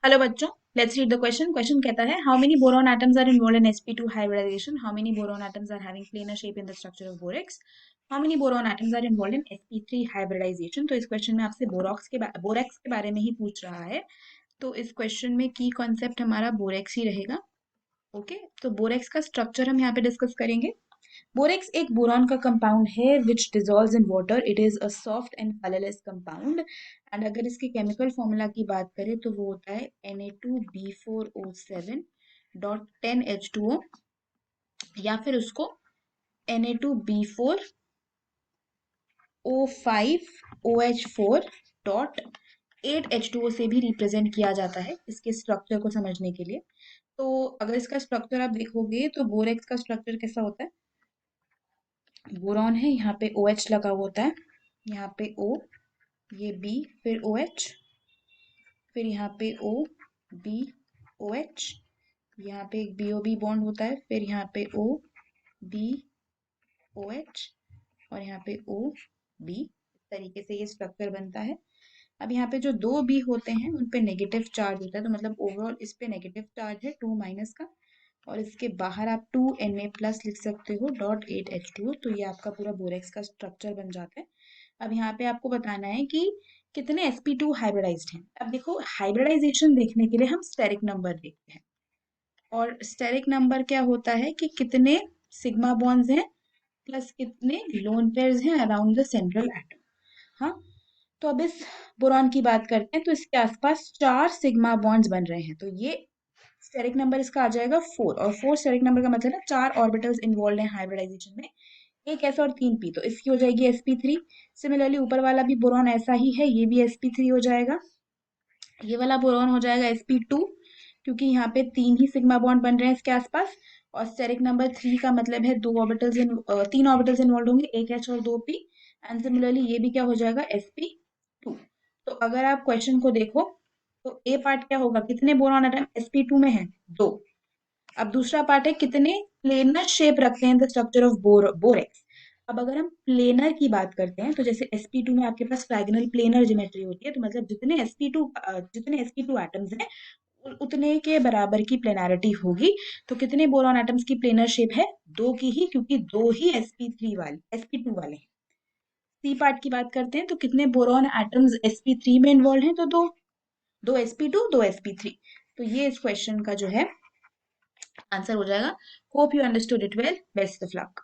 Hello बच्चों, let's read the question. Question कहता है how many boron atoms are involved in sp2 hybridisation. How many boron atoms are having planar shape in the structure of borax. How many boron atoms are involved in sp3 hybridisation. तो इस question में आपसे borax के बारे में ही पूछ रहा है। तो इस क्वेश्चन में की कॉन्सेप्ट हमारा बोरेक्स ही रहेगा। ओके, तो बोरेक्स का स्ट्रक्चर हम यहाँ पे डिस्कस करेंगे। बोरेक्स एक बोरॉन का कंपाउंड है which dissolves in water. It is a soft and colourless compound. And अगर इसके केमिकल फॉर्मूला की बात करें तो वो होता है Na2B4O7 डॉट 10H2O, या फिर उसको Na2B4O5OH4 डॉट 8H2O से भी रिप्रेजेंट किया जाता है इसके स्ट्रक्चर को समझने के लिए। तो अगर इसका स्ट्रक्चर आप देखोगे तो बोरेक्स का स्ट्रक्चर कैसा होता है। बोरॉन है, यहाँ पे OH लगा हुआ होता है, यहाँ पे O, ये B, फिर OH, फिर यहाँ पे O, B, OH, यहाँ पे एक BOB बॉन्ड होता है, फिर यहाँ पे O, B, OH, और यहाँ पे O, B। इस तरीके से ये स्ट्रक्चर बनता है। अब यहाँ पे जो दो B होते हैं उन पे नेगेटिव चार्ज होता है, तो मतलब ओवरऑल इस पे नेगेटिव चार्ज है 2 माइनस का, और इसके बाहर आप 2Na प्लस लिख सकते हो डॉट 8H2O। तो ये आपका पूरा बोरेक्स का स्ट्रक्चर बन जाता है। अब यहाँ पे आपको बताना है कि कितने sp2 हाइब्रिडाइज्ड हैं। अब देखो, हाइब्रिडाइजेशन देखने के लिए हम स्टेरिक नंबर देखते हैं, और स्टेरिक नंबर क्या होता है कि कितने सिग्मा बॉन्ड्स हैं प्लस कितने लोन पेयर्स हैं अराउंड द सेंट्रल एटम। हाँ, तो अब इस बोरॉन की बात करते हैं, तो इसके आसपास 4 सिग्मा बॉन्ड्स बन रहे हैं, तो ये स्टेरिक नंबर इसका आ जाएगा 4, और 4 स्टेरिक नंबर का मतलब है 4 ऑर्बिटल्स इन्वॉल्व हैं हाइब्रिडाइजेशन में, एक एस और 3 पी, तो इसकी हो जाएगी sp3। सिमिलरली ऊपर वाला भी बोरॉन ऐसा ही है, ये भी sp3 हो जाएगा। ये वाला बोरॉन हो जाएगा sp2, क्योंकि यहाँ पे 3 ही सिग्मा बॉन्ड बन रहे हैं इसके आसपास, और स्टेरिक नंबर 3 का मतलब है 3 ऑर्बिटल्स इन्वॉल्व होंगे, एक एच और 2 पी। एंड सिमिलरली ये भी क्या हो जाएगा sp2। तो अगर आप क्वेश्चन को देखो तो ए पार्ट क्या होगा, कितने बोरॉन एटम sp2 में है, 2। अब दूसरा पार्ट है कितने प्लेनर शेप रखते हैं द स्ट्रक्चर ऑफ बोरेक्स। अब अगर हम प्लेनर की बात करते हैं तो जैसे sp2 में आपके पास ट्राइगोनल प्लेनर ज्योमेट्री होती है, तो मतलब जितने sp2 एटम्स हैं उतने के बराबर की प्लेनारिटी होगी। तो कितने बोरॉन एटम्स की प्लेनर शेप है, 2 की ही, क्योंकि 2 ही sp2 वाले हैं। सी पार्ट की बात करते हैं तो कितने बोरॉन एटम्स sp3 में इन्वॉल्व हैं, तो दो, 2 sp2 2 sp3। तो ये इस क्वेश्चन का जो है आंसर हो जाएगा। Hope you understood it well, best of luck.